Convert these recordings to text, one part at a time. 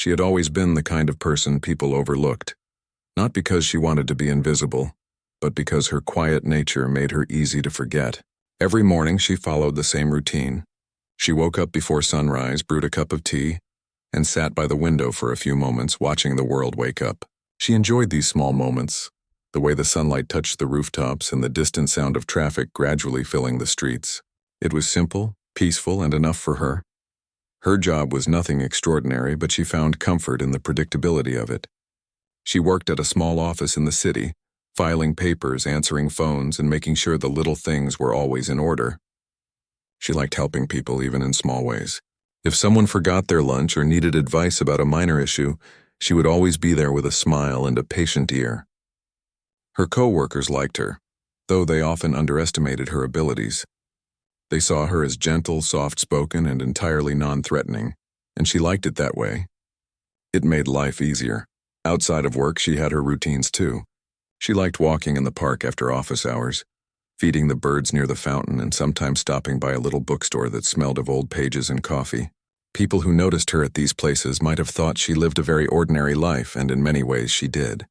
She had always been the kind of person people overlooked, not because she wanted to be invisible, but because her quiet nature made her easy to forget. Every morning she followed the same routine. She woke up before sunrise, brewed a cup of tea, and sat by the window for a few moments watching the world wake up. She enjoyed these small moments, the way the sunlight touched the rooftops and the distant sound of traffic gradually filling the streets. It was simple, peaceful, and enough for her. Her job was nothing extraordinary, but she found comfort in the predictability of it. She worked at a small office in the city, filing papers, answering phones, and making sure the little things were always in order. She liked helping people even in small ways. If someone forgot their lunch or needed advice about a minor issue, she would always be there with a smile and a patient ear. Her co-workers liked her, though they often underestimated her abilities. They saw her as gentle, soft-spoken, and entirely non-threatening, and she liked it that way. It made life easier. Outside of work, she had her routines too. She liked walking in the park after office hours, feeding the birds near the fountain, and sometimes stopping by a little bookstore that smelled of old pages and coffee. People who noticed her at these places might have thought she lived a very ordinary life, and in many ways she did.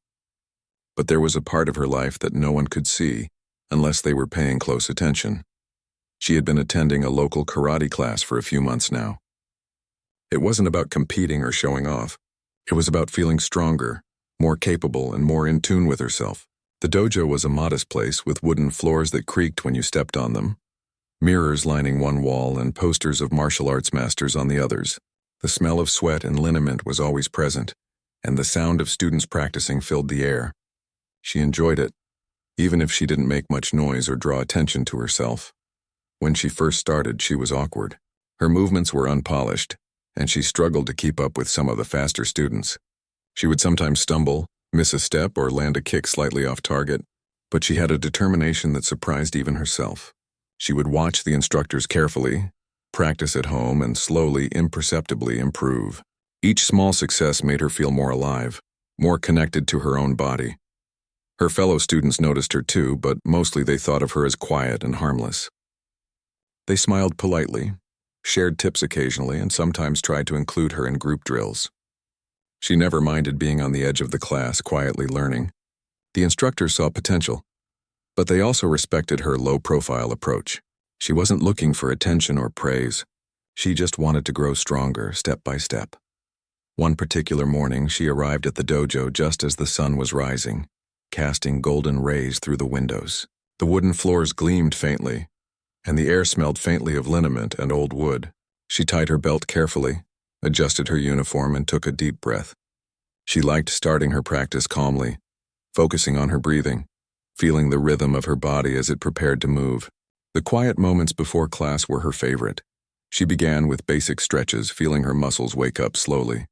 But there was a part of her life that no one could see unless they were paying close attention. She had been attending a local karate class for a few months now. It wasn't about competing or showing off. It was about feeling stronger, more capable, and more in tune with herself. The dojo was a modest place with wooden floors that creaked when you stepped on them, mirrors lining one wall and posters of martial arts masters on the others. The smell of sweat and liniment was always present, and the sound of students practicing filled the air. She enjoyed it, even if she didn't make much noise or draw attention to herself. When she first started, she was awkward. Her movements were unpolished, and she struggled to keep up with some of the faster students. She would sometimes stumble, miss a step, or land a kick slightly off target, but she had a determination that surprised even herself. She would watch the instructors carefully, practice at home, and slowly, imperceptibly improve. Each small success made her feel more alive, more connected to her own body. Her fellow students noticed her too, but mostly they thought of her as quiet and harmless. They smiled politely, shared tips occasionally, and sometimes tried to include her in group drills. She never minded being on the edge of the class, quietly learning. The instructors saw potential, but they also respected her low-profile approach. She wasn't looking for attention or praise. She just wanted to grow stronger, step by step. One particular morning, she arrived at the dojo just as the sun was rising, casting golden rays through the windows. The wooden floors gleamed faintly, and the air smelled faintly of liniment and old wood. She tied her belt carefully, adjusted her uniform, and took a deep breath. She liked starting her practice calmly, focusing on her breathing, feeling the rhythm of her body as it prepared to move. The quiet moments before class were her favorite. She began with basic stretches, feeling her muscles wake up slowly.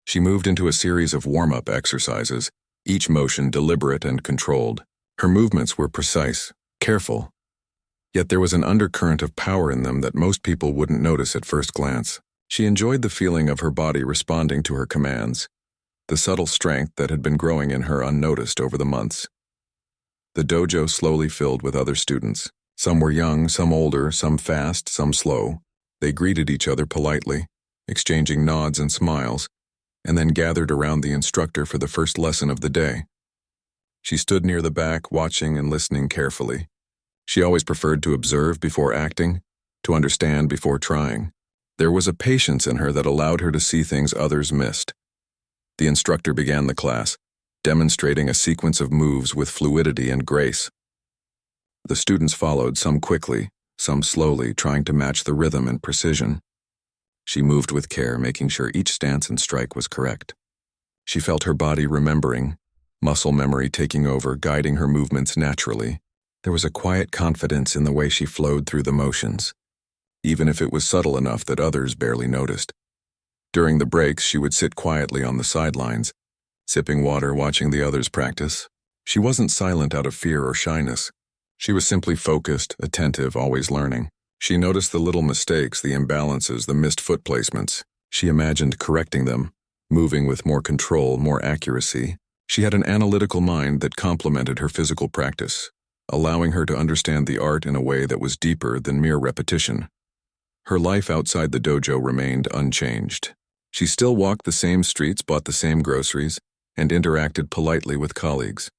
She moved into a series of warm-up exercises, each motion deliberate and controlled. Her movements were precise, careful, yet there was an undercurrent of power in them that most people wouldn't notice at first glance. She enjoyed the feeling of her body responding to her commands, the subtle strength that had been growing in her unnoticed over the months. The dojo slowly filled with other students. Some were young, some older, some fast, some slow. They greeted each other politely, exchanging nods and smiles, and then gathered around the instructor for the first lesson of the day. She stood near the back, watching and listening carefully. She always preferred to observe before acting, to understand before trying. There was a patience in her that allowed her to see things others missed. The instructor began the class, demonstrating a sequence of moves with fluidity and grace. The students followed, some quickly, some slowly, trying to match the rhythm and precision. She moved with care, making sure each stance and strike was correct. She felt her body remembering, muscle memory taking over, guiding her movements naturally. There was a quiet confidence in the way she flowed through the motions, even if it was subtle enough that others barely noticed. During the breaks, she would sit quietly on the sidelines, sipping water, watching the others practice. She wasn't silent out of fear or shyness. She was simply focused, attentive, always learning. She noticed the little mistakes, the imbalances, the missed foot placements. She imagined correcting them, moving with more control, more accuracy. She had an analytical mind that complemented her physical practice, allowing her to understand the art in a way that was deeper than mere repetition. Her life outside the dojo remained unchanged. She still walked the same streets, bought the same groceries, and interacted politely with colleagues.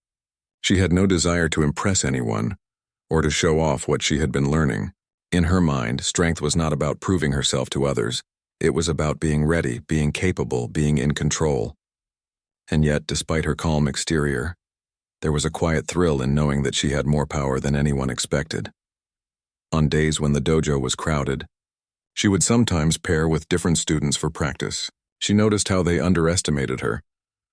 She had no desire to impress anyone or to show off what she had been learning. In her mind, strength was not about proving herself to others. It was about being ready, being capable, being in control. And yet, despite her calm exterior, there was a quiet thrill in knowing that she had more power than anyone expected. On days when the dojo was crowded, she would sometimes pair with different students for practice. She noticed how they underestimated her,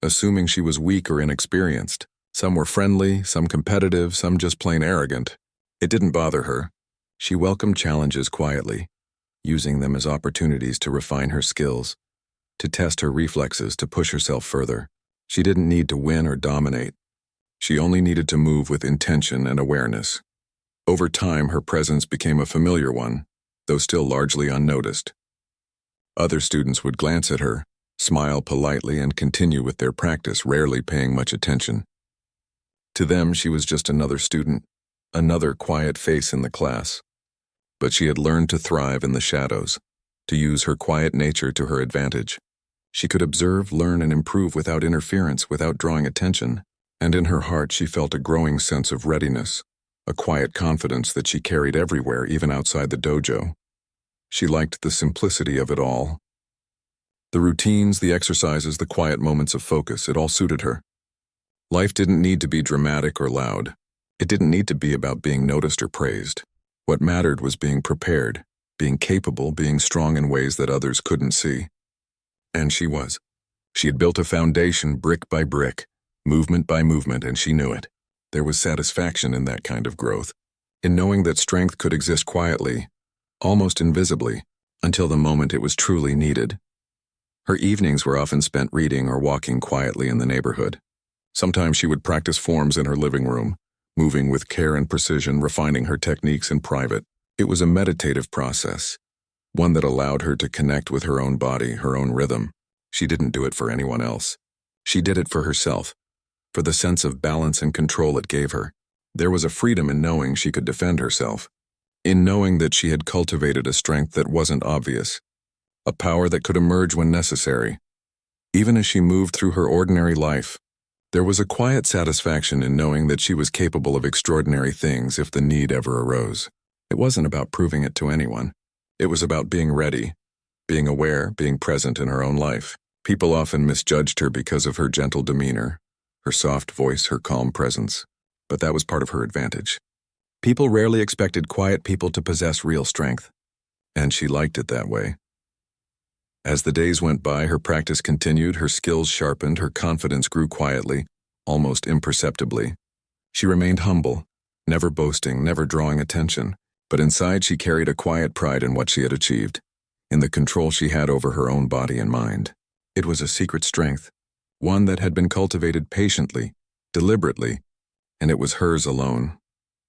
assuming she was weak or inexperienced. Some were friendly, some competitive, some just plain arrogant. It didn't bother her. She welcomed challenges quietly, using them as opportunities to refine her skills, to test her reflexes, to push herself further. She didn't need to win or dominate. She only needed to move with intention and awareness. Over time, her presence became a familiar one, though still largely unnoticed. Other students would glance at her, smile politely, and continue with their practice, rarely paying much attention. To them, she was just another student, another quiet face in the class. But she had learned to thrive in the shadows, to use her quiet nature to her advantage. She could observe, learn, and improve without interference, without drawing attention. And in her heart, she felt a growing sense of readiness, a quiet confidence that she carried everywhere, even outside the dojo. She liked the simplicity of it all. The routines, the exercises, the quiet moments of focus, it all suited her. Life didn't need to be dramatic or loud. It didn't need to be about being noticed or praised. What mattered was being prepared, being capable, being strong in ways that others couldn't see. And she was. She had built a foundation brick by brick, movement by movement, and she knew it. There was satisfaction in that kind of growth, in knowing that strength could exist quietly, almost invisibly, until the moment it was truly needed. Her evenings were often spent reading or walking quietly in the neighborhood. Sometimes she would practice forms in her living room, moving with care and precision, refining her techniques in private. It was a meditative process, one that allowed her to connect with her own body, her own rhythm. She didn't do it for anyone else. She did it for herself, for the sense of balance and control it gave her. There was a freedom in knowing she could defend herself, in knowing that she had cultivated a strength that wasn't obvious, a power that could emerge when necessary. Even as she moved through her ordinary life, there was a quiet satisfaction in knowing that she was capable of extraordinary things if the need ever arose. It wasn't about proving it to anyone. It was about being ready, being aware, being present in her own life. People often misjudged her because of her gentle demeanor, her soft voice, her calm presence. But that was part of her advantage. People rarely expected quiet people to possess real strength, and she liked it that way. As the days went by, her practice continued, her skills sharpened, her confidence grew quietly, almost imperceptibly. She remained humble, never boasting, never drawing attention, but inside she carried a quiet pride in what she had achieved, in the control she had over her own body and mind. It was a secret strength, one that had been cultivated patiently, deliberately, and it was hers alone.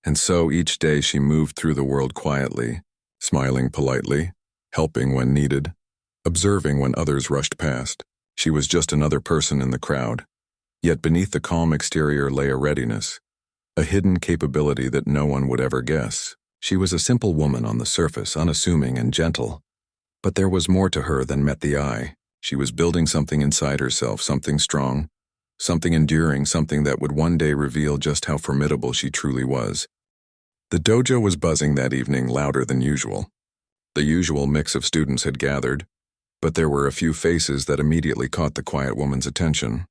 And so each day she moved through the world quietly, smiling politely, helping when needed, observing when others rushed past. She was just another person in the crowd. Yet beneath the calm exterior lay a readiness, a hidden capability that no one would ever guess. She was a simple woman on the surface, unassuming and gentle. But there was more to her than met the eye. She was building something inside herself, something strong, something enduring, something that would one day reveal just how formidable she truly was. The dojo was buzzing that evening, louder than usual. The usual mix of students had gathered, but there were a few faces that immediately caught the quiet woman's attention.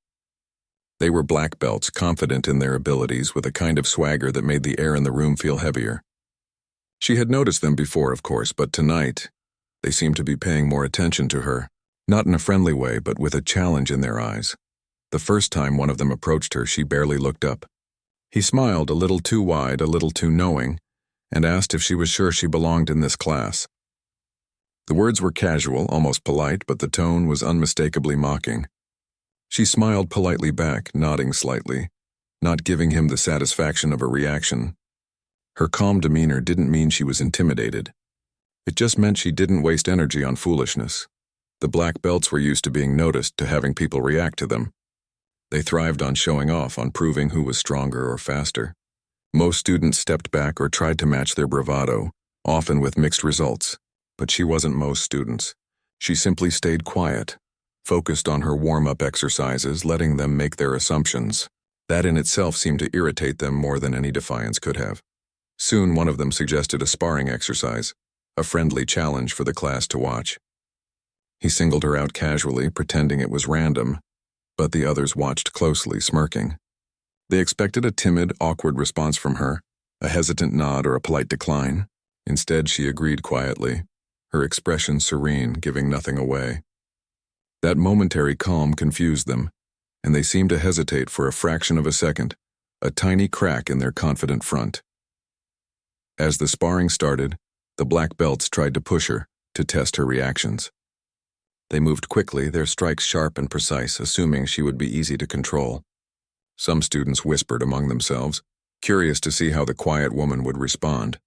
They were black belts, confident in their abilities, with a kind of swagger that made the air in the room feel heavier. She had noticed them before, of course, but tonight, they seemed to be paying more attention to her, not in a friendly way, but with a challenge in their eyes. The first time one of them approached her, she barely looked up. He smiled, a little too wide, a little too knowing, and asked if she was sure she belonged in this class. The words were casual, almost polite, but the tone was unmistakably mocking. She smiled politely back, nodding slightly, not giving him the satisfaction of a reaction. Her calm demeanor didn't mean she was intimidated. It just meant she didn't waste energy on foolishness. The black belts were used to being noticed, to having people react to them. They thrived on showing off, on proving who was stronger or faster. Most students stepped back or tried to match their bravado, often with mixed results. But she wasn't most students. She simply stayed quiet, focused on her warm-up exercises, letting them make their assumptions. That in itself seemed to irritate them more than any defiance could have. Soon one of them suggested a sparring exercise, a friendly challenge for the class to watch. He singled her out casually, pretending it was random, but the others watched closely, smirking. They expected a timid, awkward response from her, a hesitant nod or a polite decline. Instead, she agreed quietly, her expression serene, giving nothing away. That momentary calm confused them, and they seemed to hesitate for a fraction of a second, a tiny crack in their confident front. As the sparring started, the black belts tried to push her, to test her reactions. They moved quickly, their strikes sharp and precise, assuming she would be easy to control. Some students whispered among themselves, curious to see how the quiet woman would respond.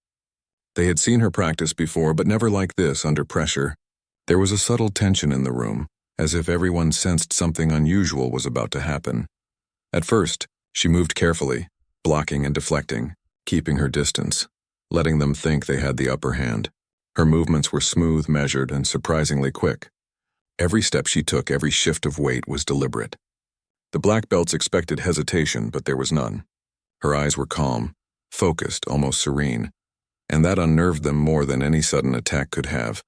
They had seen her practice before, but never like this, under pressure. There was a subtle tension in the room, as if everyone sensed something unusual was about to happen. At first, she moved carefully, blocking and deflecting, keeping her distance, letting them think they had the upper hand. Her movements were smooth, measured, and surprisingly quick. Every step she took, every shift of weight was deliberate. The black belts expected hesitation, but there was none. Her eyes were calm, focused, almost serene, and that unnerved them more than any sudden attack could have.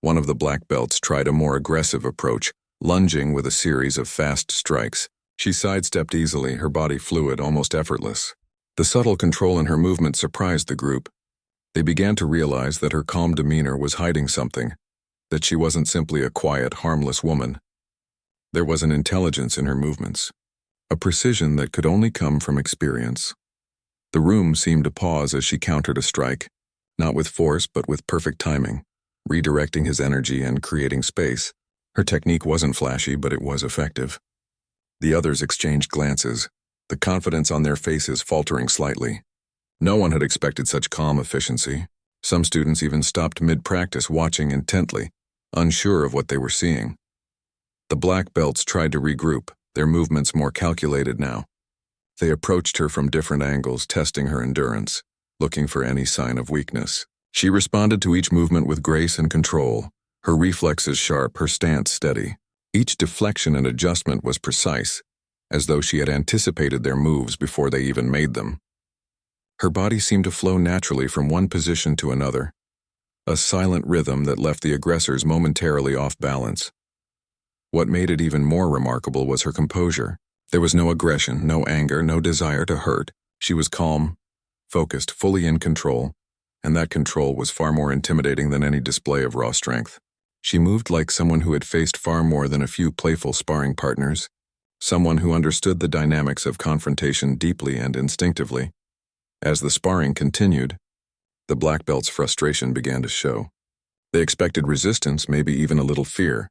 One of the black belts tried a more aggressive approach, lunging with a series of fast strikes. She sidestepped easily, her body fluid, almost effortless. The subtle control in her movement surprised the group. They began to realize that her calm demeanor was hiding something, that she wasn't simply a quiet, harmless woman. There was an intelligence in her movements, a precision that could only come from experience. The room seemed to pause as she countered a strike, not with force but with perfect timing, redirecting his energy and creating space. Her technique wasn't flashy, but it was effective. The others exchanged glances, the confidence on their faces faltering slightly. No one had expected such calm efficiency. Some students even stopped mid-practice, watching intently, unsure of what they were seeing. The black belts tried to regroup, their movements more calculated now. They approached her from different angles, testing her endurance, looking for any sign of weakness. She responded to each movement with grace and control, her reflexes sharp, her stance steady. Each deflection and adjustment was precise, as though she had anticipated their moves before they even made them. Her body seemed to flow naturally from one position to another, a silent rhythm that left the aggressors momentarily off balance. What made it even more remarkable was her composure. There was no aggression, no anger, no desire to hurt. She was calm, focused, fully in control, and that control was far more intimidating than any display of raw strength. She moved like someone who had faced far more than a few playful sparring partners, someone who understood the dynamics of confrontation deeply and instinctively. As the sparring continued, the black belts' frustration began to show. They expected resistance, maybe even a little fear,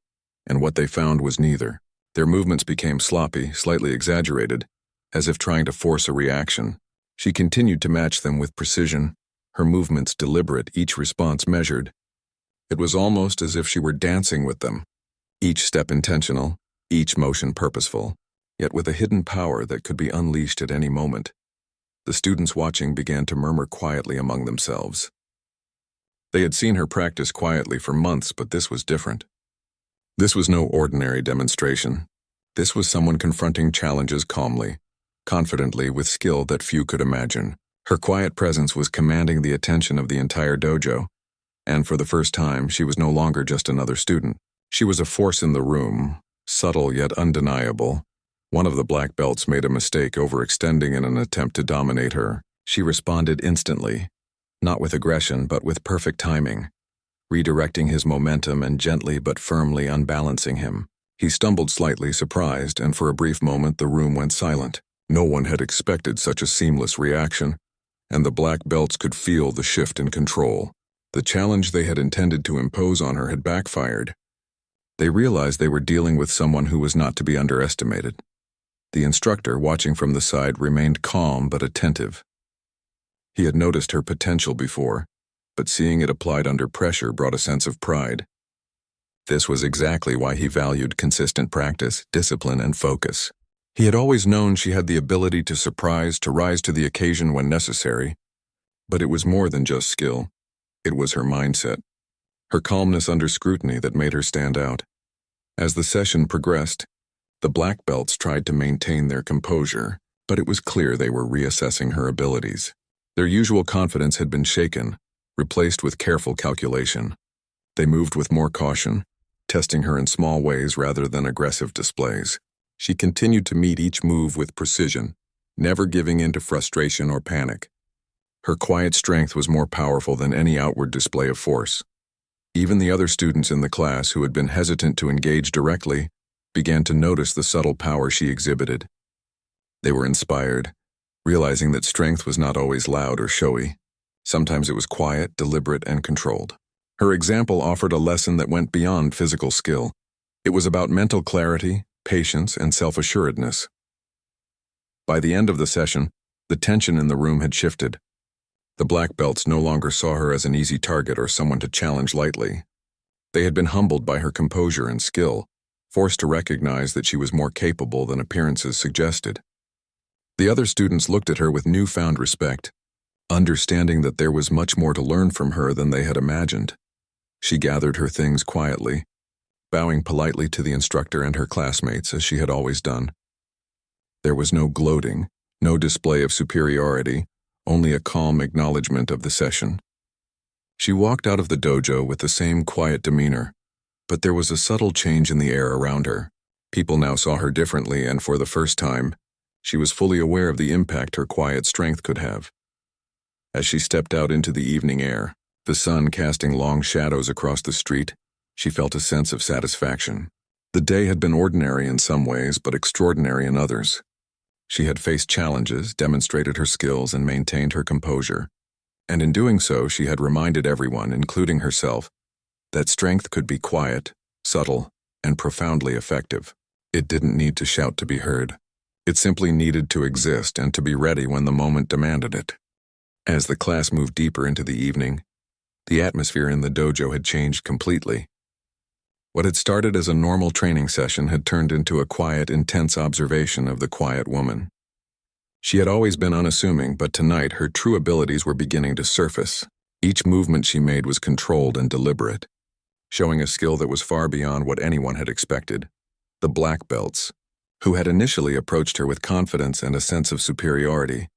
and what they found was neither. Their movements became sloppy, slightly exaggerated, as if trying to force a reaction. She continued to match them with precision, her movements deliberate, each response measured. It was almost as if she were dancing with them, each step intentional, each motion purposeful, yet with a hidden power that could be unleashed at any moment. The students watching began to murmur quietly among themselves. They had seen her practice quietly for months, but this was different. This was no ordinary demonstration. This was someone confronting challenges calmly, confidently, with skill that few could imagine. Her quiet presence was commanding the attention of the entire dojo, and for the first time, she was no longer just another student. She was a force in the room, subtle yet undeniable. One of the black belts made a mistake, overextending in an attempt to dominate her. She responded instantly, not with aggression but with perfect timing, redirecting his momentum and gently but firmly unbalancing him. He stumbled slightly, surprised, and for a brief moment the room went silent. No one had expected such a seamless reaction, and the black belts could feel the shift in control. The challenge they had intended to impose on her had backfired. They realized they were dealing with someone who was not to be underestimated. The instructor, watching from the side, remained calm but attentive. He had noticed her potential before, but seeing it applied under pressure brought a sense of pride. This was exactly why he valued consistent practice, discipline, and focus. He had always known she had the ability to surprise, to rise to the occasion when necessary. But it was more than just skill. It was her mindset, her calmness under scrutiny that made her stand out. As the session progressed, the black belts tried to maintain their composure, but it was clear they were reassessing her abilities. Their usual confidence had been shaken, replaced with careful calculation. They moved with more caution, testing her in small ways rather than aggressive displays. She continued to meet each move with precision, never giving in to frustration or panic. Her quiet strength was more powerful than any outward display of force. Even the other students in the class who had been hesitant to engage directly began to notice the subtle power she exhibited. They were inspired, realizing that strength was not always loud or showy. Sometimes it was quiet, deliberate, and controlled. Her example offered a lesson that went beyond physical skill. It was about mental clarity, patience, and self-assuredness. By the end of the session, the tension in the room had shifted. The black belts no longer saw her as an easy target or someone to challenge lightly. They had been humbled by her composure and skill, forced to recognize that she was more capable than appearances suggested. The other students looked at her with newfound respect, understanding that there was much more to learn from her than they had imagined. She gathered her things quietly, bowing politely to the instructor and her classmates as she had always done. There was no gloating, no display of superiority, only a calm acknowledgement of the session. She walked out of the dojo with the same quiet demeanor, but there was a subtle change in the air around her. People now saw her differently, and for the first time, she was fully aware of the impact her quiet strength could have. As she stepped out into the evening air, the sun casting long shadows across the street, she felt a sense of satisfaction. The day had been ordinary in some ways, but extraordinary in others. She had faced challenges, demonstrated her skills, and maintained her composure. And in doing so, she had reminded everyone, including herself, that strength could be quiet, subtle, and profoundly effective. It didn't need to shout to be heard. It simply needed to exist and to be ready when the moment demanded it. As the class moved deeper into the evening, the atmosphere in the dojo had changed completely. What had started as a normal training session had turned into a quiet, intense observation of the quiet woman. She had always been unassuming, but tonight her true abilities were beginning to surface. Each movement she made was controlled and deliberate, showing a skill that was far beyond what anyone had expected. The black belts, who had initially approached her with confidence and a sense of superiority,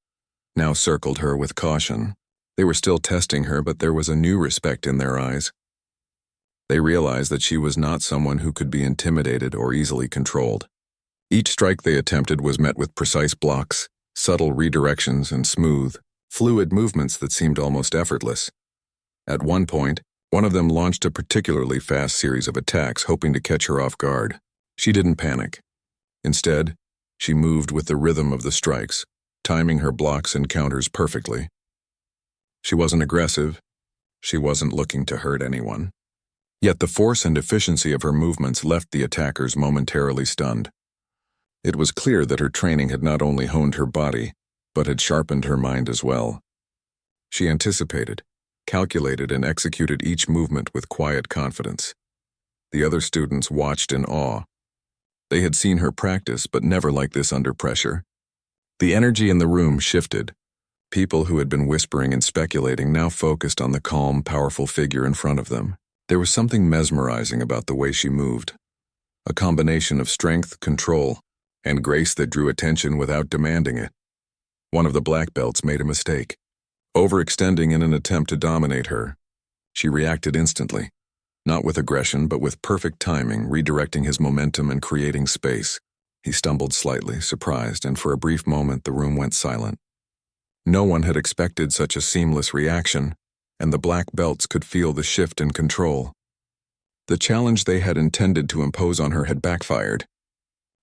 now circled her with caution. They were still testing her, but there was a new respect in their eyes. They realized that she was not someone who could be intimidated or easily controlled. Each strike they attempted was met with precise blocks, subtle redirections, and smooth, fluid movements that seemed almost effortless. At one point, one of them launched a particularly fast series of attacks, hoping to catch her off guard. She didn't panic. Instead, she moved with the rhythm of the strikes, timing her blocks and counters perfectly. She wasn't aggressive. She wasn't looking to hurt anyone. Yet the force and efficiency of her movements left the attackers momentarily stunned. It was clear that her training had not only honed her body, but had sharpened her mind as well. She anticipated, calculated, and executed each movement with quiet confidence. The other students watched in awe. They had seen her practice, but never like this under pressure. The energy in the room shifted. People who had been whispering and speculating now focused on the calm, powerful figure in front of them. There was something mesmerizing about the way she moved, a combination of strength, control, and grace that drew attention without demanding it. One of the black belts made a mistake, overextending in an attempt to dominate her. She reacted instantly, not with aggression but with perfect timing, redirecting his momentum and creating space. He stumbled slightly, surprised, and for a brief moment the room went silent. No one had expected such a seamless reaction, and the black belts could feel the shift in control. The challenge they had intended to impose on her had backfired.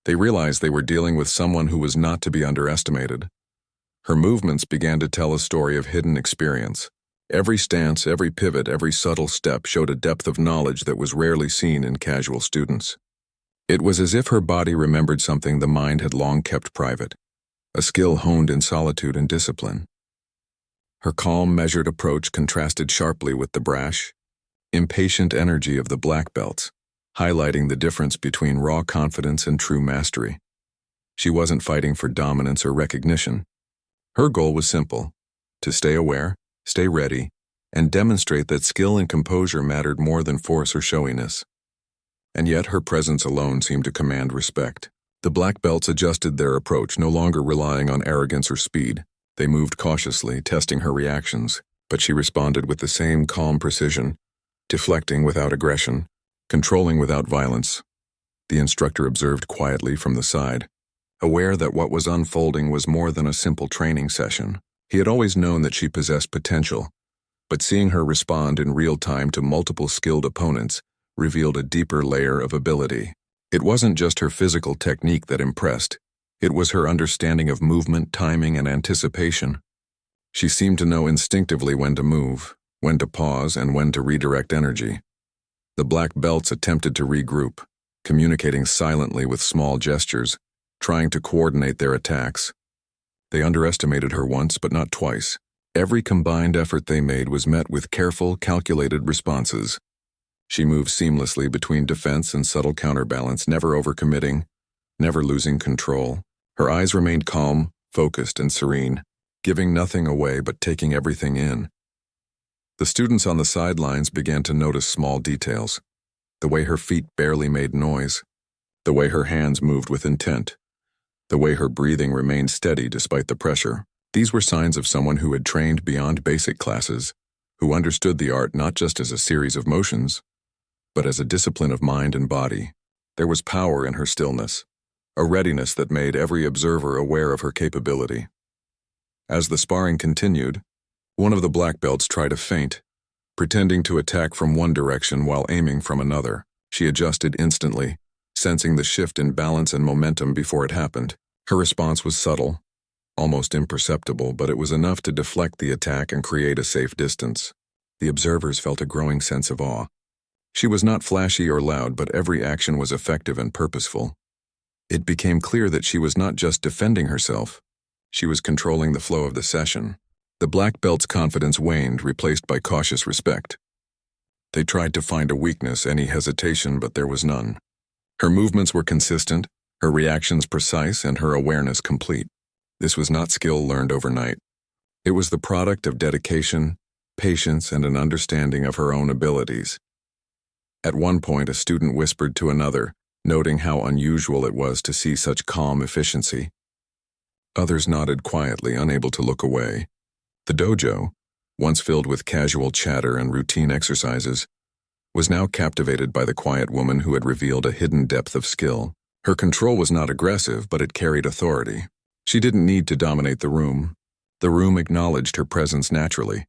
They realized they were dealing with someone who was not to be underestimated. Her movements began to tell a story of hidden experience. Every stance, every pivot, every subtle step showed a depth of knowledge that was rarely seen in casual students. It was as if her body remembered something the mind had long kept private, a skill honed in solitude and discipline. Her calm, measured approach contrasted sharply with the brash, impatient energy of the black belts, highlighting the difference between raw confidence and true mastery. She wasn't fighting for dominance or recognition. Her goal was simple: to stay aware, stay ready, and demonstrate that skill and composure mattered more than force or showiness. and yet her presence alone seemed to command respect. The black belts adjusted their approach, no longer relying on arrogance or speed. They moved cautiously, testing her reactions, but she responded with the same calm precision, deflecting without aggression, controlling without violence. The instructor observed quietly from the side, aware that what was unfolding was more than a simple training session. He had always known that she possessed potential, but seeing her respond in real time to multiple skilled opponents revealed a deeper layer of ability. It wasn't just her physical technique that impressed. It was her understanding of movement, timing, and anticipation. She seemed to know instinctively when to move, when to pause, and when to redirect energy. The black belts attempted to regroup, communicating silently with small gestures, trying to coordinate their attacks. They underestimated her once, but not twice. Every combined effort they made was met with careful, calculated responses. She moved seamlessly between defense and subtle counterbalance, never overcommitting, never losing control. Her eyes remained calm, focused, and serene, giving nothing away but taking everything in. The students on the sidelines began to notice small details. The way her feet barely made noise, the way her hands moved with intent, the way her breathing remained steady despite the pressure. These were signs of someone who had trained beyond basic classes, who understood the art not just as a series of motions, but as a discipline of mind and body. There was power in her stillness, a readiness that made every observer aware of her capability. As the sparring continued, one of the black belts tried to feint, pretending to attack from one direction while aiming from another. She adjusted instantly, sensing the shift in balance and momentum before it happened. Her response was subtle, almost imperceptible, but it was enough to deflect the attack and create a safe distance. The observers felt a growing sense of awe. She was not flashy or loud, but every action was effective and purposeful. It became clear that she was not just defending herself, she was controlling the flow of the session. The black belt's confidence waned, replaced by cautious respect. They tried to find a weakness, any hesitation, but there was none. Her movements were consistent, her reactions precise, and her awareness complete. This was not skill learned overnight. It was the product of dedication, patience, and an understanding of her own abilities. At one point, a student whispered to another, noting how unusual it was to see such calm efficiency. Others nodded quietly, unable to look away. The dojo, once filled with casual chatter and routine exercises, was now captivated by the quiet woman who had revealed a hidden depth of skill. Her control was not aggressive, but it carried authority. She didn't need to dominate the room. The room acknowledged her presence naturally.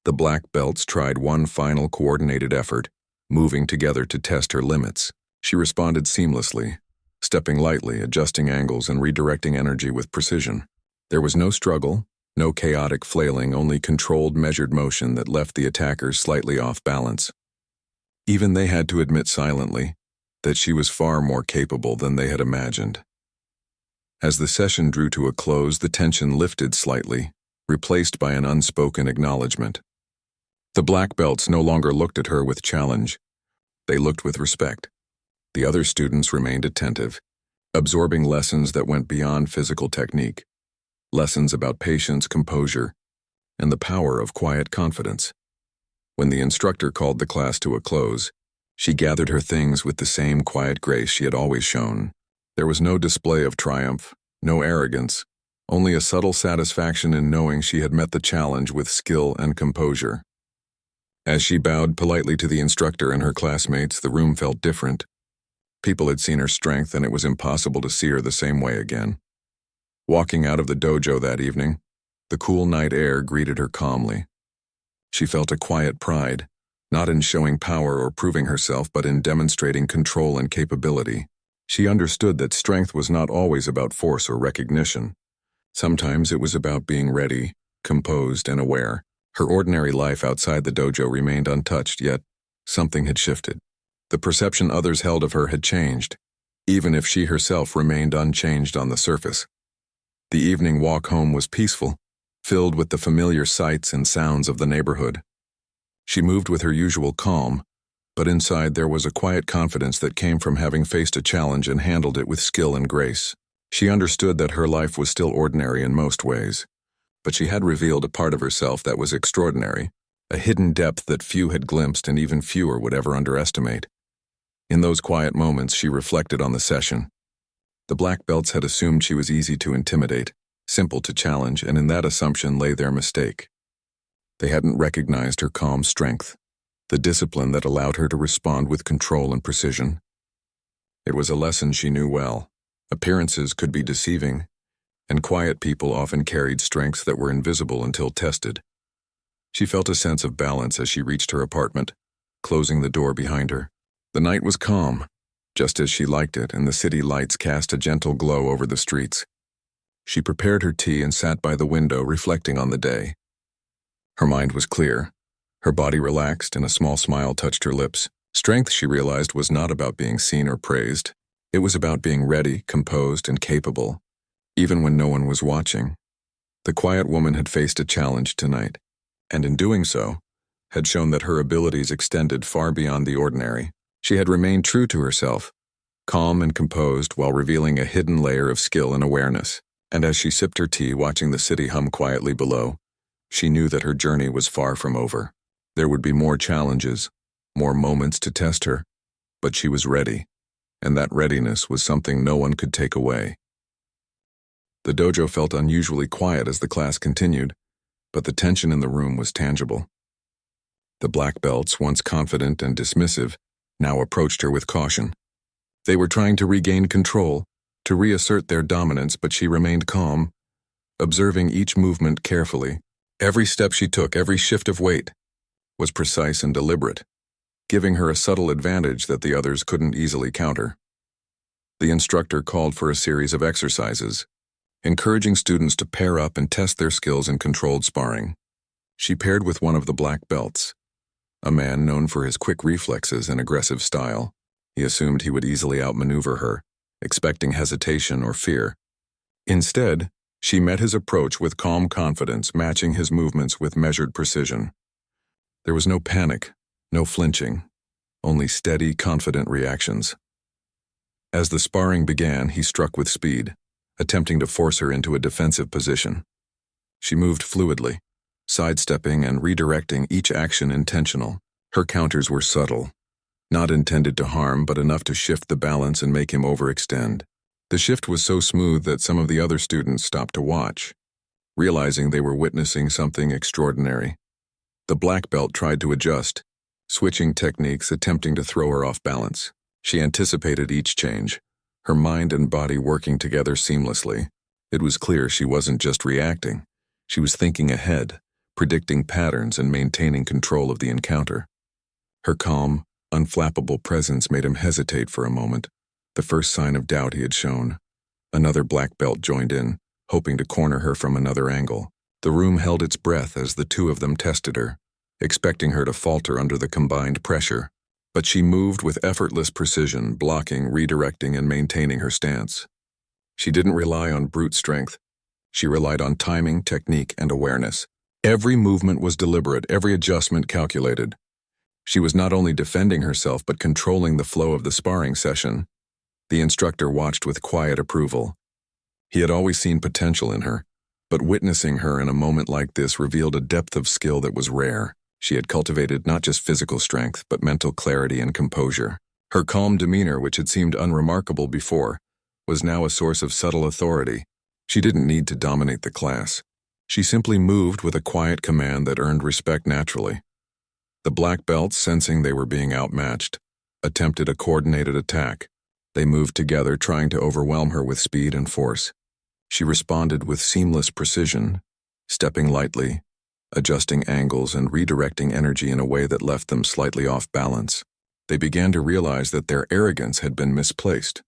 The black belts tried one final coordinated effort, moving together to test her limits. She responded seamlessly, stepping lightly, adjusting angles, and redirecting energy with precision. There was no struggle, no chaotic flailing, only controlled, measured motion that left the attackers slightly off balance. Even they had to admit silently that she was far more capable than they had imagined. As the session drew to a close, the tension lifted slightly, replaced by an unspoken acknowledgement. The black belts no longer looked at her with challenge. They looked with respect. The other students remained attentive, absorbing lessons that went beyond physical technique, lessons about patience, composure, and the power of quiet confidence. When the instructor called the class to a close, she gathered her things with the same quiet grace she had always shown. There was no display of triumph, no arrogance, only a subtle satisfaction in knowing she had met the challenge with skill and composure. As she bowed politely to the instructor and her classmates, the room felt different. People had seen her strength, and it was impossible to see her the same way again. Walking out of the dojo that evening, the cool night air greeted her calmly. She felt a quiet pride, not in showing power or proving herself, but in demonstrating control and capability. She understood that strength was not always about force or recognition. Sometimes it was about being ready, composed, and aware. Her ordinary life outside the dojo remained untouched, yet something had shifted. The perception others held of her had changed, even if she herself remained unchanged on the surface. The evening walk home was peaceful, filled with the familiar sights and sounds of the neighborhood. She moved with her usual calm, but inside there was a quiet confidence that came from having faced a challenge and handled it with skill and grace. She understood that her life was still ordinary in most ways, but she had revealed a part of herself that was extraordinary, a hidden depth that few had glimpsed and even fewer would ever underestimate. In those quiet moments, she reflected on the session. The black belts had assumed she was easy to intimidate, simple to challenge, and in that assumption lay their mistake. They hadn't recognized her calm strength, the discipline that allowed her to respond with control and precision. It was a lesson she knew well. Appearances could be deceiving, and quiet people often carried strengths that were invisible until tested. She felt a sense of balance as she reached her apartment, closing the door behind her. The night was calm, just as she liked it, and the city lights cast a gentle glow over the streets. She prepared her tea and sat by the window, reflecting on the day. Her mind was clear, her body relaxed, and a small smile touched her lips. Strength, she realized, was not about being seen or praised. It was about being ready, composed, and capable, even when no one was watching. The quiet woman had faced a challenge tonight, and in doing so, had shown that her abilities extended far beyond the ordinary. She had remained true to herself, calm and composed while revealing a hidden layer of skill and awareness. And as she sipped her tea, watching the city hum quietly below, she knew that her journey was far from over. There would be more challenges, more moments to test her, but she was ready, and that readiness was something no one could take away. The dojo felt unusually quiet as the class continued, but the tension in the room was tangible. The black belts, once confident and dismissive, now approached her with caution. They were trying to regain control, to reassert their dominance, but she remained calm, observing each movement carefully. Every step she took, every shift of weight, was precise and deliberate, giving her a subtle advantage that the others couldn't easily counter. The instructor called for a series of exercises, encouraging students to pair up and test their skills in controlled sparring. She paired with one of the black belts, a man known for his quick reflexes and aggressive style. He assumed he would easily outmaneuver her, expecting hesitation or fear. Instead, she met his approach with calm confidence, matching his movements with measured precision. There was no panic, no flinching, only steady, confident reactions. As the sparring began, he struck with speed, attempting to force her into a defensive position. She moved fluidly, sidestepping and redirecting each action intentional. Her counters were subtle, not intended to harm, but enough to shift the balance and make him overextend. The shift was so smooth that some of the other students stopped to watch, realizing they were witnessing something extraordinary. The black belt tried to adjust, switching techniques, attempting to throw her off balance. She anticipated each change, her mind and body working together seamlessly. It was clear she wasn't just reacting. She was thinking ahead, predicting patterns and maintaining control of the encounter. Her calm, unflappable presence made him hesitate for a moment, the first sign of doubt he had shown. Another black belt joined in, hoping to corner her from another angle. The room held its breath as the two of them tested her, expecting her to falter under the combined pressure. But she moved with effortless precision, blocking, redirecting, and maintaining her stance. She didn't rely on brute strength. She relied on timing, technique, and awareness. Every movement was deliberate, every adjustment calculated. She was not only defending herself but controlling the flow of the sparring session. The instructor watched with quiet approval. He had always seen potential in her, but witnessing her in a moment like this revealed a depth of skill that was rare. She had cultivated not just physical strength, but mental clarity and composure. Her calm demeanor, which had seemed unremarkable before, was now a source of subtle authority. She didn't need to dominate the class. She simply moved with a quiet command that earned respect naturally. The black belts, sensing they were being outmatched, attempted a coordinated attack. They moved together, trying to overwhelm her with speed and force. She responded with seamless precision, stepping lightly, adjusting angles and redirecting energy in a way that left them slightly off balance. They began to realize that their arrogance had been misplaced.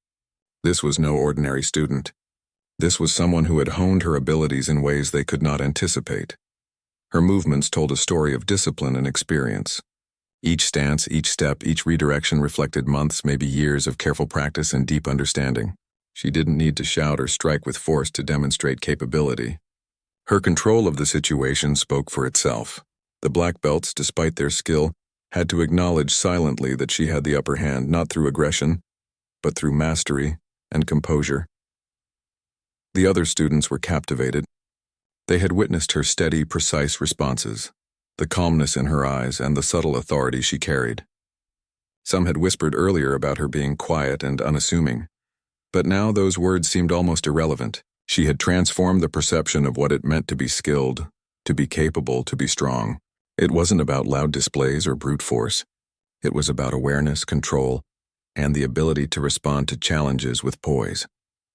This was no ordinary student. This was someone who had honed her abilities in ways they could not anticipate. Her movements told a story of discipline and experience. Each stance, each step, each redirection reflected months, maybe years of careful practice and deep understanding. She didn't need to shout or strike with force to demonstrate capability. Her control of the situation spoke for itself. The black belts, despite their skill, had to acknowledge silently that she had the upper hand, not through aggression, but through mastery and composure. The other students were captivated. They had witnessed her steady, precise responses, the calmness in her eyes, and the subtle authority she carried. Some had whispered earlier about her being quiet and unassuming, but now those words seemed almost irrelevant. She had transformed the perception of what it meant to be skilled, to be capable, to be strong. It wasn't about loud displays or brute force. It was about awareness, control, and the ability to respond to challenges with poise.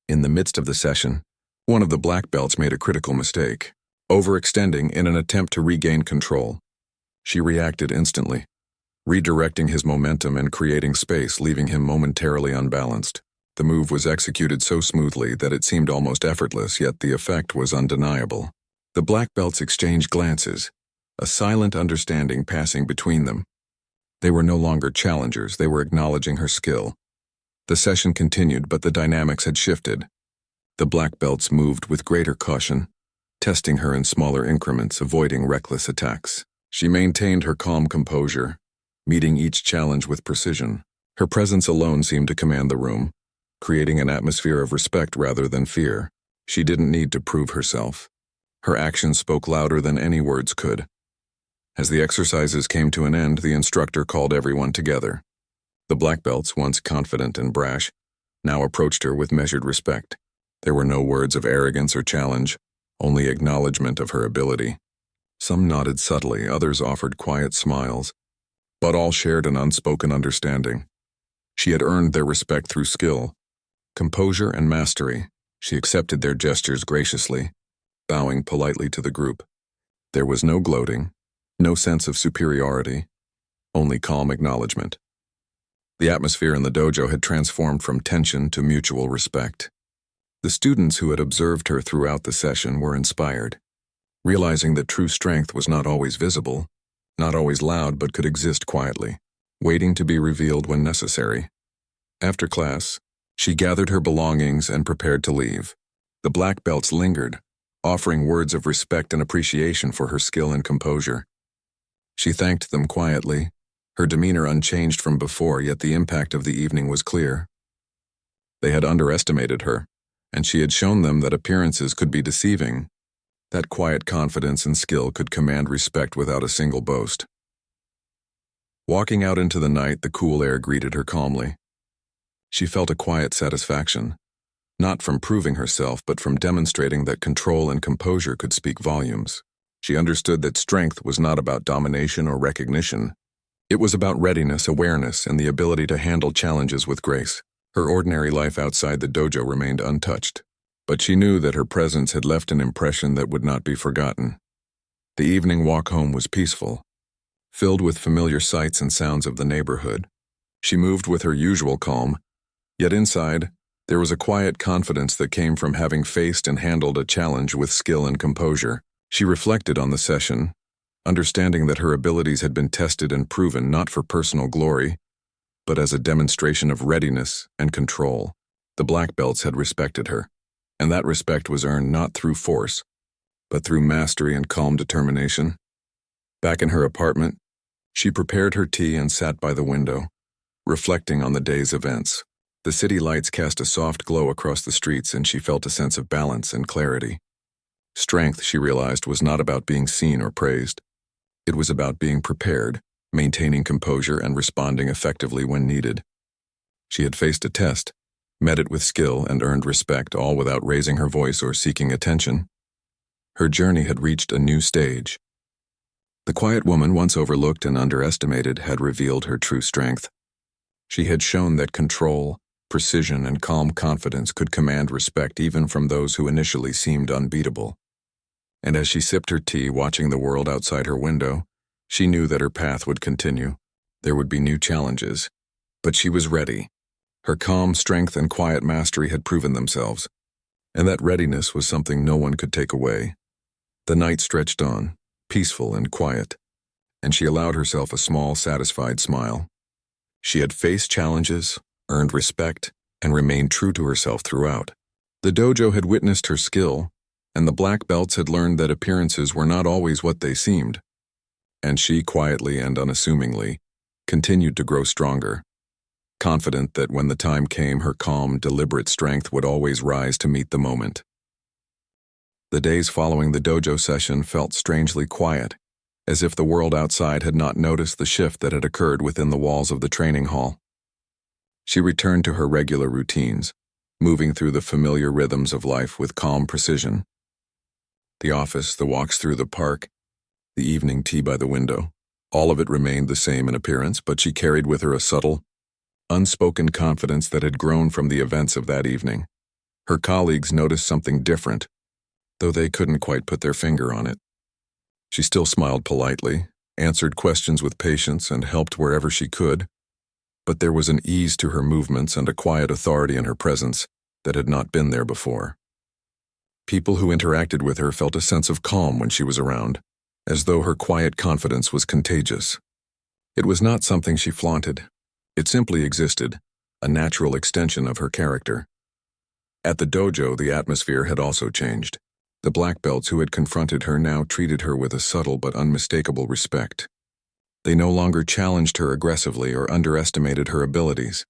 In the midst of the session, one of the black belts made a critical mistake, overextending in an attempt to regain control. She reacted instantly, redirecting his momentum and creating space, leaving him momentarily unbalanced. The move was executed so smoothly that it seemed almost effortless, yet the effect was undeniable. The black belts exchanged glances, a silent understanding passing between them. They were no longer challengers, they were acknowledging her skill. The session continued, but the dynamics had shifted. The black belts moved with greater caution, testing her in smaller increments, avoiding reckless attacks. She maintained her calm composure, meeting each challenge with precision. Her presence alone seemed to command the room, creating an atmosphere of respect rather than fear. She didn't need to prove herself. Her actions spoke louder than any words could. As the exercises came to an end, the instructor called everyone together. The black belts, once confident and brash, now approached her with measured respect. There were no words of arrogance or challenge, only acknowledgement of her ability. Some nodded subtly, others offered quiet smiles, but all shared an unspoken understanding. She had earned their respect through skill, composure, and mastery. She accepted their gestures graciously, bowing politely to the group. There was no gloating, no sense of superiority, only calm acknowledgement. The atmosphere in the dojo had transformed from tension to mutual respect. The students who had observed her throughout the session were inspired, realizing that true strength was not always visible, not always loud, but could exist quietly, waiting to be revealed when necessary. After class, she gathered her belongings and prepared to leave. The black belts lingered, offering words of respect and appreciation for her skill and composure. She thanked them quietly, her demeanor unchanged from before, yet the impact of the evening was clear. They had underestimated her, and she had shown them that appearances could be deceiving, that quiet confidence and skill could command respect without a single boast. Walking out into the night, the cool air greeted her calmly. She felt a quiet satisfaction, not from proving herself, but from demonstrating that control and composure could speak volumes. She understood that strength was not about domination or recognition. It was about readiness, awareness, and the ability to handle challenges with grace. Her ordinary life outside the dojo remained untouched, but she knew that her presence had left an impression that would not be forgotten. The evening walk home was peaceful, filled with familiar sights and sounds of the neighborhood. She moved with her usual calm, yet inside, there was a quiet confidence that came from having faced and handled a challenge with skill and composure. She reflected on the session, understanding that her abilities had been tested and proven not for personal glory, but as a demonstration of readiness and control. The black belts had respected her, and that respect was earned not through force, but through mastery and calm determination. Back in her apartment, she prepared her tea and sat by the window, reflecting on the day's events. The city lights cast a soft glow across the streets, and she felt a sense of balance and clarity. Strength, she realized, was not about being seen or praised. It was about being prepared, maintaining composure, and responding effectively when needed. She had faced a test, met it with skill, and earned respect, all without raising her voice or seeking attention. Her journey had reached a new stage. The quiet woman, once overlooked and underestimated, had revealed her true strength. She had shown that control, precision, and calm confidence could command respect even from those who initially seemed unbeatable. And as she sipped her tea, watching the world outside her window, she knew that her path would continue. There would be new challenges, but she was ready. Her calm strength and quiet mastery had proven themselves, and that readiness was something no one could take away. The night stretched on, peaceful and quiet, and she allowed herself a small, satisfied smile. She had faced challenges, earned respect, and remained true to herself throughout. The dojo had witnessed her skill, and the black belts had learned that appearances were not always what they seemed. And she, quietly and unassumingly, continued to grow stronger, confident that when the time came, her calm, deliberate strength would always rise to meet the moment. The days following the dojo session felt strangely quiet. as if the world outside had not noticed the shift that had occurred within the walls of the training hall. She returned to her regular routines, moving through the familiar rhythms of life with calm precision. The office, the walks through the park, the evening tea by the window, all of it remained the same in appearance, but she carried with her a subtle, unspoken confidence that had grown from the events of that evening. Her colleagues noticed something different, though they couldn't quite put their finger on it. She still smiled politely, answered questions with patience, and helped wherever she could, but there was an ease to her movements and a quiet authority in her presence that had not been there before. People who interacted with her felt a sense of calm when she was around, as though her quiet confidence was contagious. It was not something she flaunted. It simply existed, a natural extension of her character. At the dojo, the atmosphere had also changed. The black belts who had confronted her now treated her with a subtle but unmistakable respect. They no longer challenged her aggressively or underestimated her abilities.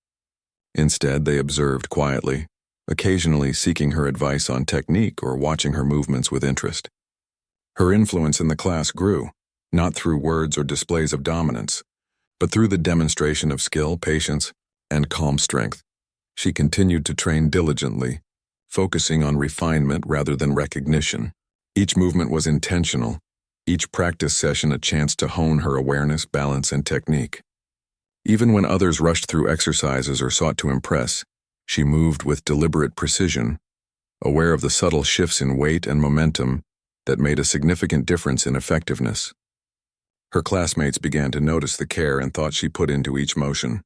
Instead, they observed quietly, occasionally seeking her advice on technique or watching her movements with interest. Her influence in the class grew, not through words or displays of dominance, but through the demonstration of skill, patience, and calm strength. She continued to train diligently, focusing on refinement rather than recognition. Each movement was intentional, each practice session a chance to hone her awareness, balance, and technique. Even when others rushed through exercises or sought to impress, she moved with deliberate precision, aware of the subtle shifts in weight and momentum that made a significant difference in effectiveness. Her classmates began to notice the care and thought she put into each motion,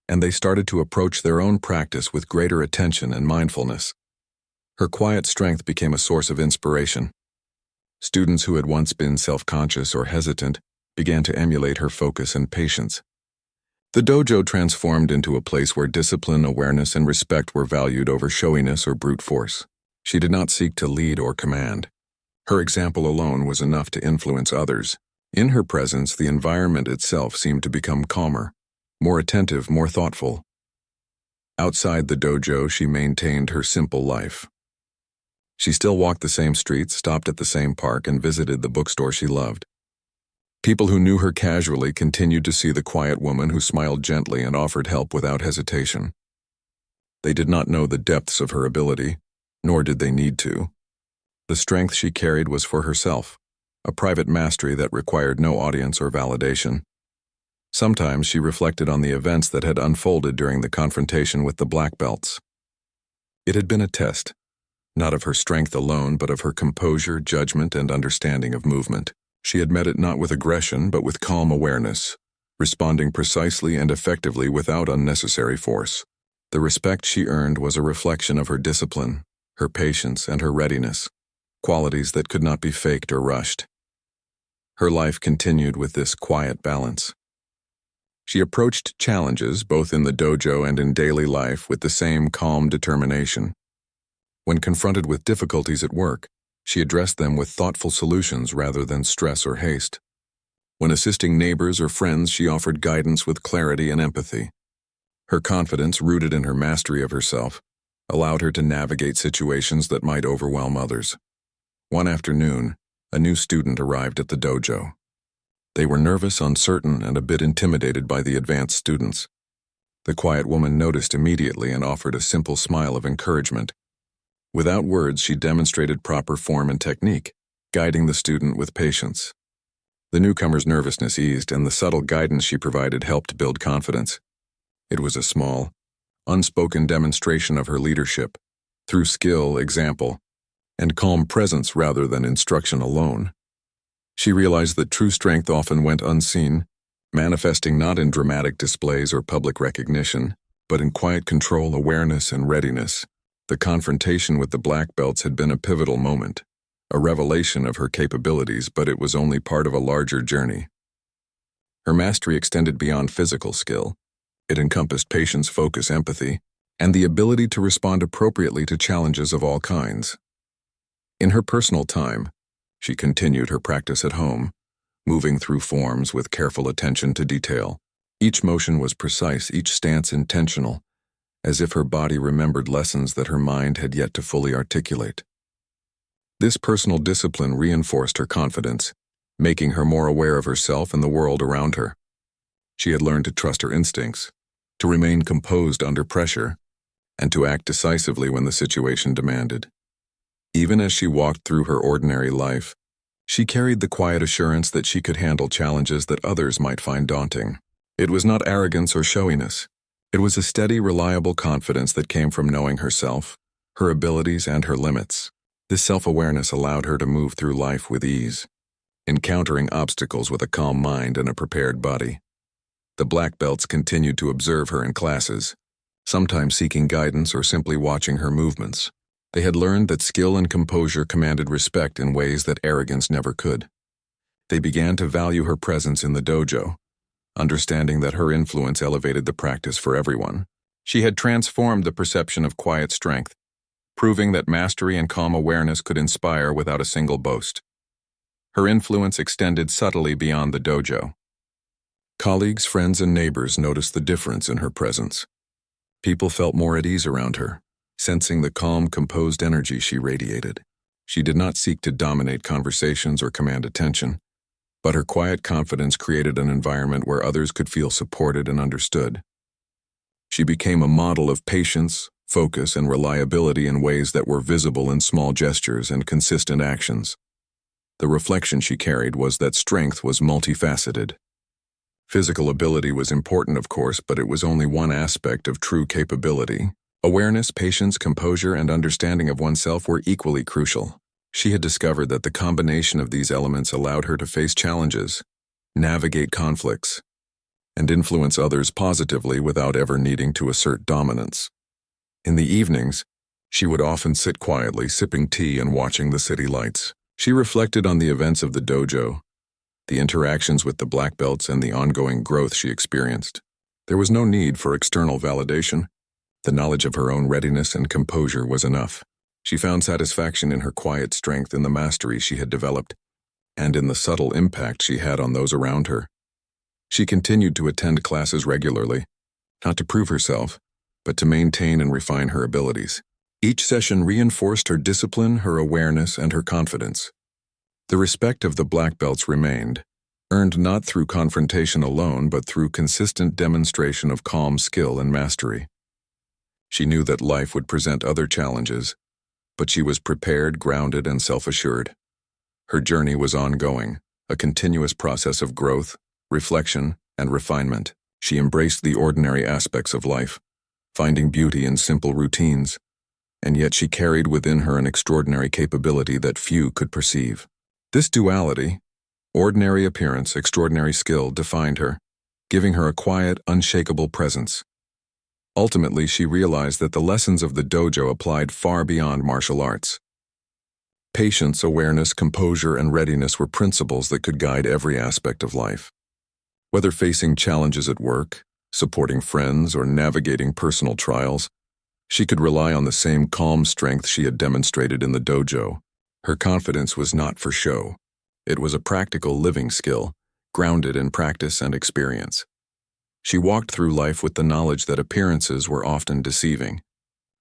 and they started to approach their own practice with greater attention and mindfulness. Her quiet strength became a source of inspiration. Students who had once been self-conscious or hesitant began to emulate her focus and patience. The dojo transformed into a place where discipline, awareness, and respect were valued over showiness or brute force. She did not seek to lead or command. Her example alone was enough to influence others. In her presence, the environment itself seemed to become calmer, more attentive, more thoughtful. Outside the dojo, she maintained her simple life. She still walked the same streets, stopped at the same park, and visited the bookstore she loved. People who knew her casually continued to see the quiet woman who smiled gently and offered help without hesitation. They did not know the depths of her ability, nor did they need to. The strength she carried was for herself, a private mastery that required no audience or validation. Sometimes she reflected on the events that had unfolded during the confrontation with the black belts. It had been a test, not of her strength alone, but of her composure, judgment, and understanding of movement. She had met it not with aggression, but with calm awareness, responding precisely and effectively without unnecessary force. The respect she earned was a reflection of her discipline, her patience, and her readiness, qualities that could not be faked or rushed. Her life continued with this quiet balance. She approached challenges, both in the dojo and in daily life, with the same calm determination. When confronted with difficulties at work, she addressed them with thoughtful solutions rather than stress or haste. When assisting neighbors or friends, she offered guidance with clarity and empathy. Her confidence, rooted in her mastery of herself, allowed her to navigate situations that might overwhelm others. One afternoon, a new student arrived at the dojo. They were nervous, uncertain, and a bit intimidated by the advanced students. The quiet woman noticed immediately and offered a simple smile of encouragement. Without words, she demonstrated proper form and technique, guiding the student with patience. The newcomer's nervousness eased, and the subtle guidance she provided helped build confidence. It was a small, unspoken demonstration of her leadership, through skill, example, and calm presence rather than instruction alone. She realized that true strength often went unseen, manifesting not in dramatic displays or public recognition, but in quiet control, awareness, and readiness. The confrontation with the black belts had been a pivotal moment, a revelation of her capabilities, but it was only part of a larger journey. Her mastery extended beyond physical skill. It encompassed patience, focus, empathy, and the ability to respond appropriately to challenges of all kinds. In her personal time, she continued her practice at home, moving through forms with careful attention to detail. Each motion was precise, each stance intentional, as if her body remembered lessons that her mind had yet to fully articulate. This personal discipline reinforced her confidence, making her more aware of herself and the world around her. She had learned to trust her instincts, to remain composed under pressure, and to act decisively when the situation demanded. Even as she walked through her ordinary life, she carried the quiet assurance that she could handle challenges that others might find daunting. It was not arrogance or showiness. It was a steady, reliable confidence that came from knowing herself, her abilities, and her limits. This self-awareness allowed her to move through life with ease, encountering obstacles with a calm mind and a prepared body. The black belts continued to observe her in classes, sometimes seeking guidance or simply watching her movements. They had learned that skill and composure commanded respect in ways that arrogance never could. They began to value her presence in the dojo, understanding that her influence elevated the practice for everyone. She had transformed the perception of quiet strength, proving that mastery and calm awareness could inspire without a single boast. Her influence extended subtly beyond the dojo. Colleagues, friends, and neighbors noticed the difference in her presence. People felt more at ease around her, sensing the calm, composed energy she radiated. She did not seek to dominate conversations or command attention, but her quiet confidence created an environment where others could feel supported and understood. She became a model of patience, focus, and reliability in ways that were visible in small gestures and consistent actions. The reflection she carried was that strength was multifaceted. Physical ability was important, of course, but it was only one aspect of true capability. Awareness, patience, composure, and understanding of oneself were equally crucial. She had discovered that the combination of these elements allowed her to face challenges, navigate conflicts, and influence others positively without ever needing to assert dominance. In the evenings, she would often sit quietly, sipping tea and watching the city lights. She reflected on the events of the dojo, the interactions with the black belts, and the ongoing growth she experienced. There was no need for external validation. The knowledge of her own readiness and composure was enough. She found satisfaction in her quiet strength, in the mastery she had developed, and in the subtle impact she had on those around her. She continued to attend classes regularly, not to prove herself, but to maintain and refine her abilities. Each session reinforced her discipline, her awareness, and her confidence. The respect of the black belts remained, earned not through confrontation alone, but through consistent demonstration of calm skill and mastery. She knew that life would present other challenges, but she was prepared, grounded, and self-assured. Her journey was ongoing, a continuous process of growth, reflection, and refinement. She embraced the ordinary aspects of life, finding beauty in simple routines, and yet she carried within her an extraordinary capability that few could perceive. This duality, ordinary appearance, extraordinary skill, defined her, giving her a quiet, unshakable presence. Ultimately, she realized that the lessons of the dojo applied far beyond martial arts. Patience, awareness, composure, and readiness were principles that could guide every aspect of life. Whether facing challenges at work, supporting friends, or navigating personal trials, she could rely on the same calm strength she had demonstrated in the dojo. Her confidence was not for show. It was a practical living skill, grounded in practice and experience. She walked through life with the knowledge that appearances were often deceiving.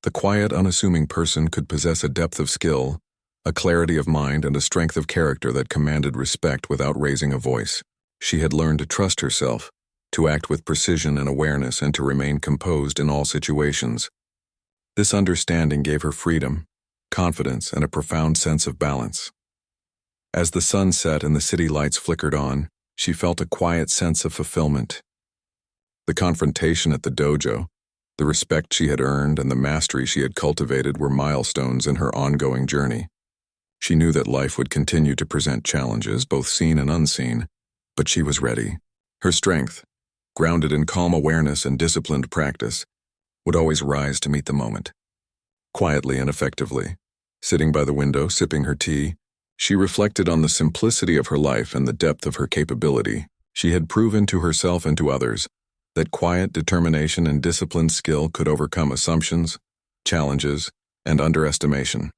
The quiet, unassuming person could possess a depth of skill, a clarity of mind, and a strength of character that commanded respect without raising a voice. She had learned to trust herself, to act with precision and awareness, and to remain composed in all situations. This understanding gave her freedom, confidence, and a profound sense of balance. As the sun set and the city lights flickered on, she felt a quiet sense of fulfillment. The confrontation at the dojo, the respect she had earned, and the mastery she had cultivated were milestones in her ongoing journey. She knew that life would continue to present challenges, both seen and unseen, but she was ready. Her strength, grounded in calm awareness and disciplined practice, would always rise to meet the moment. Quietly and effectively, sitting by the window, sipping her tea, she reflected on the simplicity of her life and the depth of her capability. She had proven to herself and to others that quiet determination and disciplined skill could overcome assumptions, challenges, and underestimation.